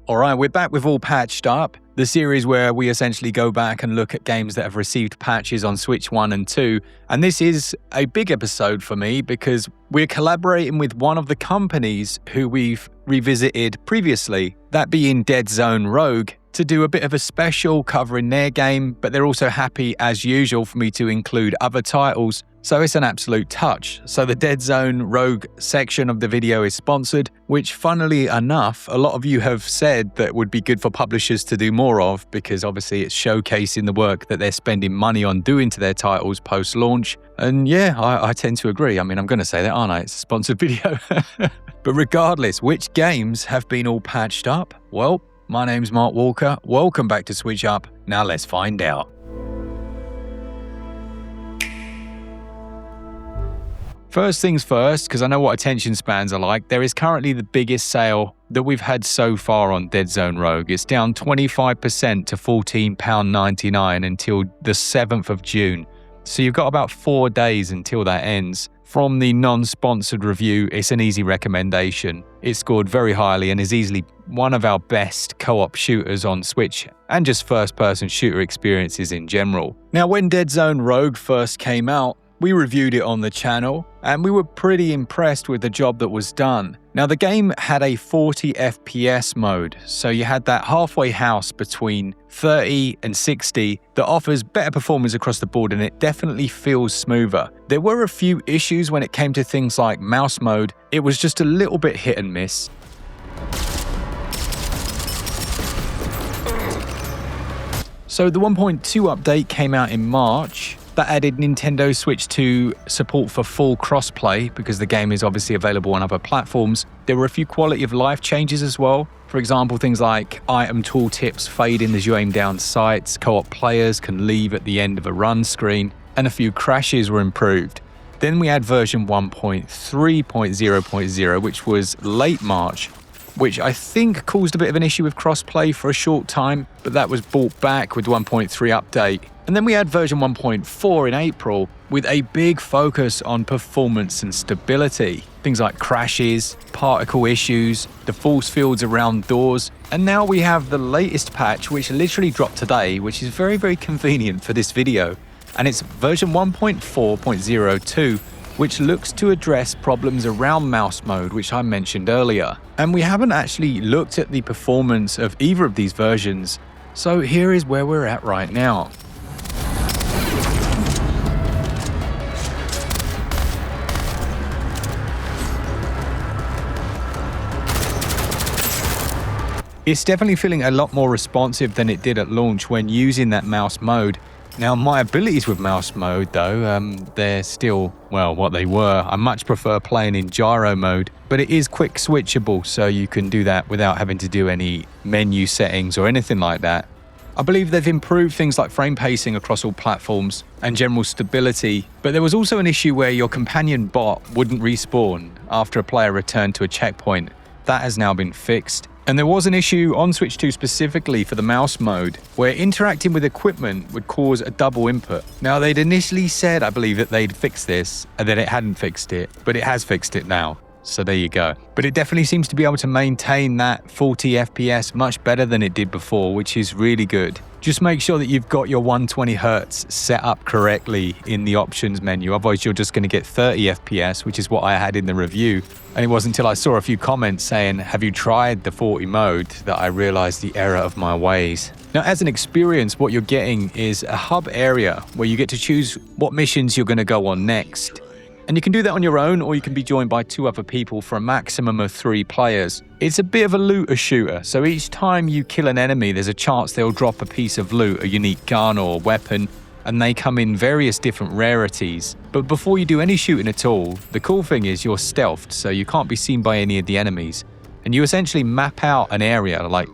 Alright, we're back with All Patched Up, the series where we essentially go back and look at games that have received patches on Switch 1 and 2. And this is a big episode for me because we're collaborating with one of the companies who we've revisited previously, that being Deadzone Rogue, to do a bit of a special covering their game, but they're also happy as usual for me to include other titles. So it's an absolute touch. So the Deadzone Rogue section of the video is sponsored, which funnily enough, a lot of you have said that would be good for publishers to do more of, because obviously it's showcasing the work that they're spending money on doing to their titles post-launch. And yeah, I tend to agree. I mean, I'm going to say that, aren't I? It's a sponsored video. But regardless, which games have been all patched up? Well, my name's Mark Walker. Welcome back to SwitchUp. Now let's find out. First things first, because I know what attention spans are like, there is currently the biggest sale that we've had so far on Deadzone Rogue. It's down 25% to £14.99 until the 7th of June. So you've got about 4 days until that ends. From the non-sponsored review, it's an easy recommendation. It scored very highly and is easily one of our best co-op shooters on Switch and just first-person shooter experiences in general. Now, when Deadzone Rogue first came out, we reviewed it on the channel and we were pretty impressed with the job that was done. Now, the game had a 40 FPS mode, so you had that halfway house between 30 and 60 that offers better performance across the board, and it definitely feels smoother. There were a few issues when it came to things like mouse mode. It was just a little bit hit and miss. So the 1.2 update came out in March. That added Nintendo Switch 2 support for full crossplay because the game is obviously available on other platforms. There were a few quality of life changes as well. For example, things like item tooltips fading as you aim down sights, co-op players can leave at the end of a run screen, and a few crashes were improved. Then we had version 1.3.0.0, which was late March, which I think caused a bit of an issue with crossplay for a short time, but that was brought back with 1.3 update. And then we had version 1.4 in April with a big focus on performance and stability. Things like crashes, particle issues, the force fields around doors. And now we have the latest patch, which literally dropped today, which is very, very convenient for this video. And it's version 1.4.02, which looks to address problems around mouse mode, which I mentioned earlier. And we haven't actually looked at the performance of either of these versions, so here is where we're at right now. It's definitely feeling a lot more responsive than it did at launch when using that mouse mode. Now, my abilities with mouse mode, though, they're still, well, what they were. I much prefer playing in gyro mode, but it is quick switchable, so you can do that without having to do any menu settings or anything like that. I believe they've improved things like frame pacing across all platforms and general stability, but there was also an issue where your companion bot wouldn't respawn after a player returned to a checkpoint. That has now been fixed. And there was an issue on Switch 2 specifically for the mouse mode, where interacting with equipment would cause a double input. Now, they'd initially said, I believe, that they'd fix this and then it hadn't fixed it, but it has fixed it now. So there you go. But it definitely seems to be able to maintain that 40 FPS much better than it did before, which is really good. Just make sure that you've got your 120Hz set up correctly in the options menu, otherwise you're just going to get 30 FPS, which is what I had in the review. And it wasn't until I saw a few comments saying, have you tried the 40 mode, that I realized the error of my ways. Now, as an experience, what you're getting is a hub area where you get to choose what missions you're going to go on next. And you can do that on your own, or you can be joined by 2 other people for a maximum of 3 players. It's a bit of a looter shooter, so each time you kill an enemy, there's a chance they'll drop a piece of loot, a unique gun or weapon, and they come in various different rarities. But before you do any shooting at all, the cool thing is you're stealthed, so you can't be seen by any of the enemies. And you essentially map out an area, like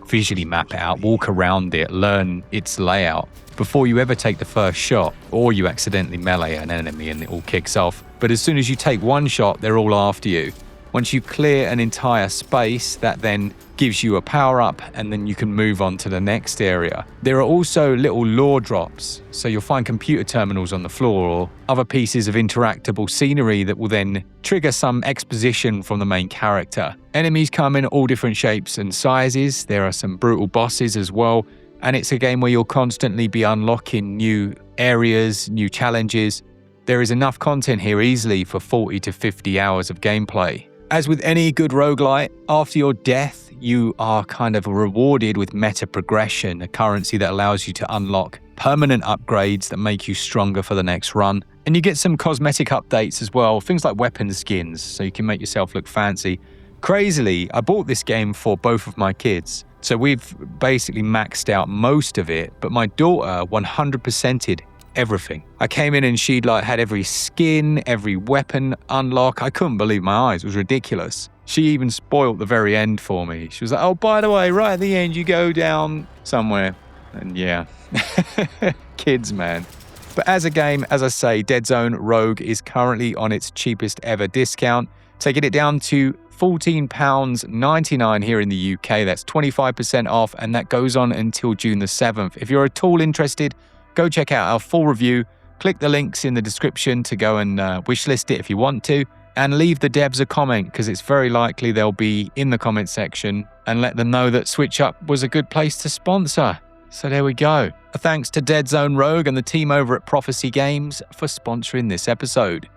visually map it out, walk around it, learn its layout before you ever take the first shot, or you accidentally melee an enemy and it all kicks off. But as soon as you take one shot, they're all after you. Once you clear an entire space, that then gives you a power-up, and then you can move on to the next area. There are also little lore drops, so you'll find computer terminals on the floor or other pieces of interactable scenery that will then trigger some exposition from the main character. Enemies come in all different shapes and sizes. There are some brutal bosses as well, and it's a game where you'll constantly be unlocking new areas, new challenges. There is enough content here easily for 40 to 50 hours of gameplay. As with any good roguelite, after your death, you are kind of rewarded with meta progression, a currency that allows you to unlock permanent upgrades that make you stronger for the next run. And you get some cosmetic updates as well, things like weapon skins, so you can make yourself look fancy. Crazily, I bought this game for both of my kids, so we've basically maxed out most of it, but my daughter 100%ed everything. I came in and she'd had every skin, every weapon unlock. I couldn't believe my eyes. It was ridiculous. She even spoilt the very end for me. She was like, oh, by the way, right at the end, you go down somewhere. And yeah, kids, man. But as a game, as I say, Deadzone Rogue is currently on its cheapest ever discount, taking it down to £14.99 here in the UK. That's 25% off, and that goes on until June the 7th. If you're at all interested, go check out our full review, click the links in the description to go and wishlist it if you want to, and leave the devs a comment because it's very likely they'll be in the comment section, and let them know that SwitchUp was a good place to sponsor. So there we go. A thanks to Deadzone Rogue and the team over at Prophecy Games for sponsoring this episode.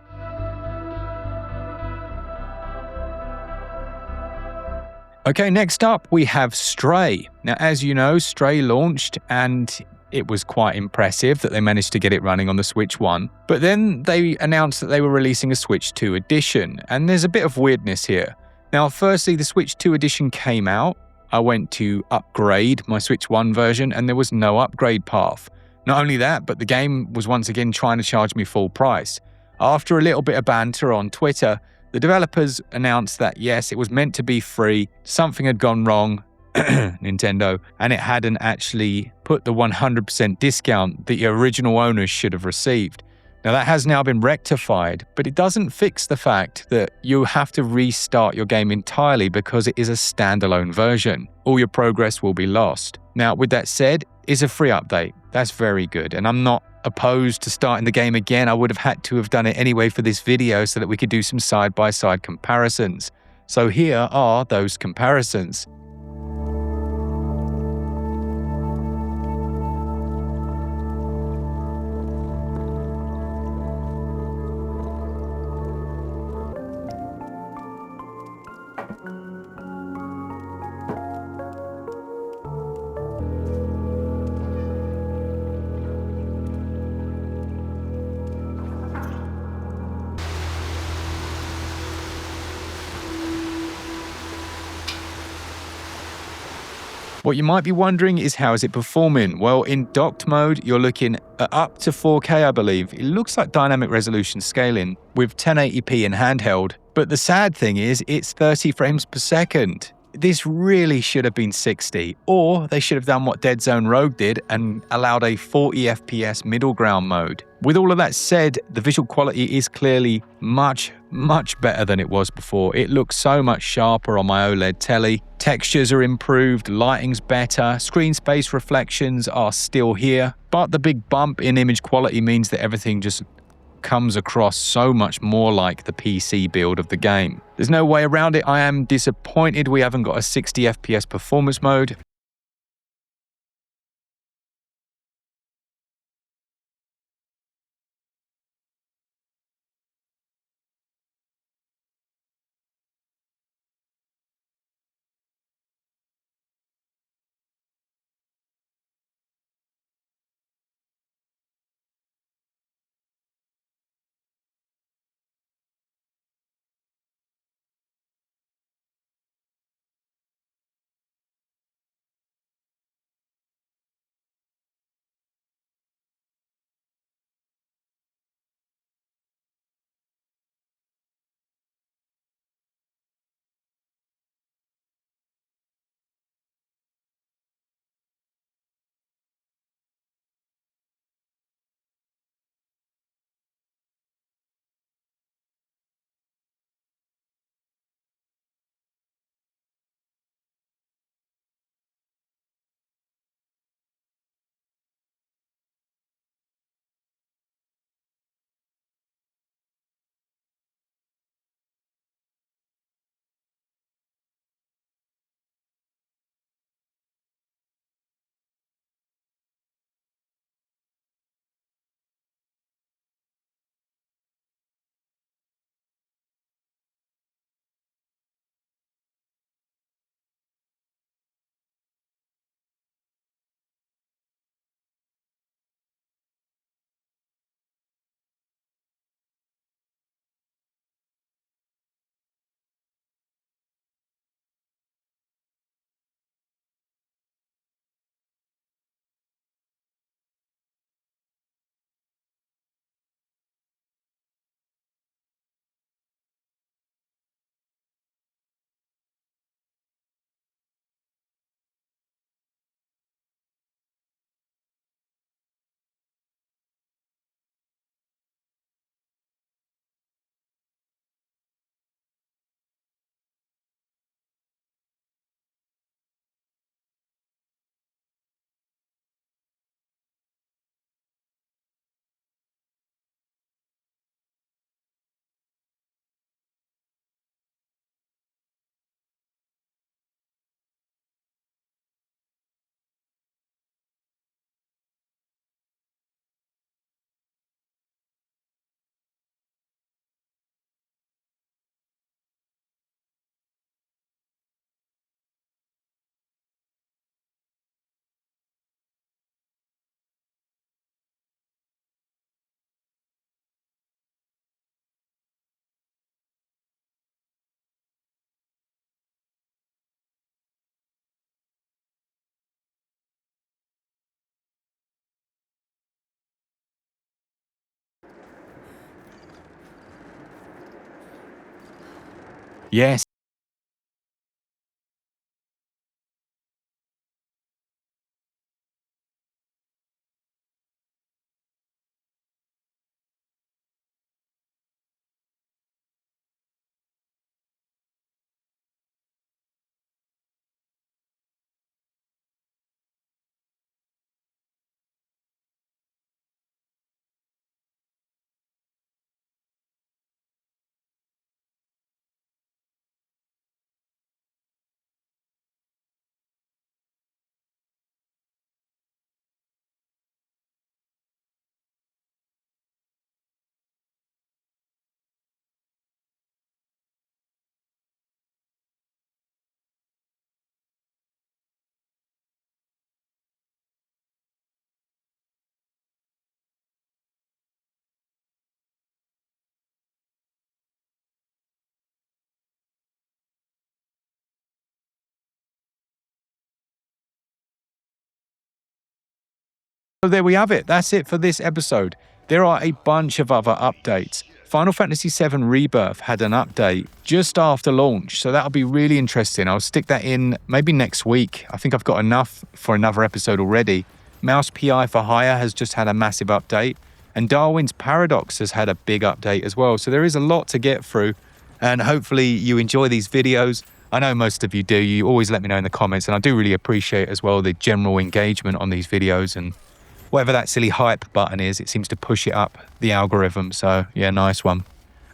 Okay, next up we have Stray. Now, as you know, Stray launched and it was quite impressive that they managed to get it running on the Switch 1. But then they announced that they were releasing a Switch 2 edition, and there's a bit of weirdness here. Now, firstly, the Switch 2 edition came out. I went to upgrade my Switch 1 version, and there was no upgrade path. Not only that, but the game was once again trying to charge me full price. After a little bit of banter on Twitter, the developers announced that yes, it was meant to be free, something had gone wrong, Nintendo, and it hadn't actually put the 100% discount the original owners should have received. Now that has now been rectified, but it doesn't fix the fact that you have to restart your game entirely because it is a standalone version. All your progress will be lost. Now, with that said, it's a free update. That's very good, and I'm not opposed to starting the game again. I would have had to have done it anyway for this video so that we could do some side-by-side comparisons. So here are those comparisons. What you might be wondering is how is it performing? Well, in docked mode, you're looking at up to 4K, I believe. It looks like dynamic resolution scaling with 1080p in handheld. But the sad thing is it's 30 frames per second. This really should have been 60, or they should have done what Deadzone Rogue did and allowed a 40 FPS middle ground mode. With all of that said, the visual quality is clearly much better than it was before. It looks so much sharper on my OLED telly. Textures are improved, lighting's better, screen space reflections are still here, but the big bump in image quality means that everything just comes across so much more like the PC build of the game. There's no way around it. I am disappointed we haven't got a 60 FPS performance mode. Yes. So there we have it. That's it for this episode. There are a bunch of other updates. Final Fantasy VII Rebirth had an update just after launch, so that'll be really interesting. I'll stick that in maybe next week. I think I've got enough for another episode already. Mouse PI for Hire has just had a massive update, and Darwin's Paradox has had a big update as well. So there is a lot to get through, and hopefully you enjoy these videos. I know most of you do. You always let me know in the comments, and I do really appreciate as well the general engagement on these videos, and whatever that silly hype button is, it seems to push it up the algorithm. So yeah, nice one.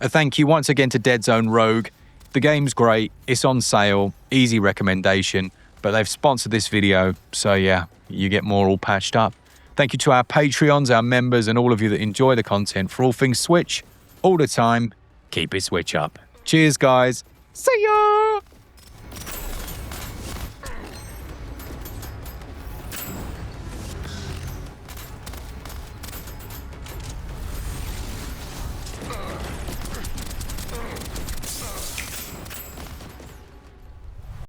A thank you once again to Deadzone Rogue. The game's great. It's on sale. Easy recommendation. But they've sponsored this video. So yeah, you get more all patched up. Thank you to our Patreons, our members, and all of you that enjoy the content. For all things Switch, all the time, keep it Switch up. Cheers, guys. See ya!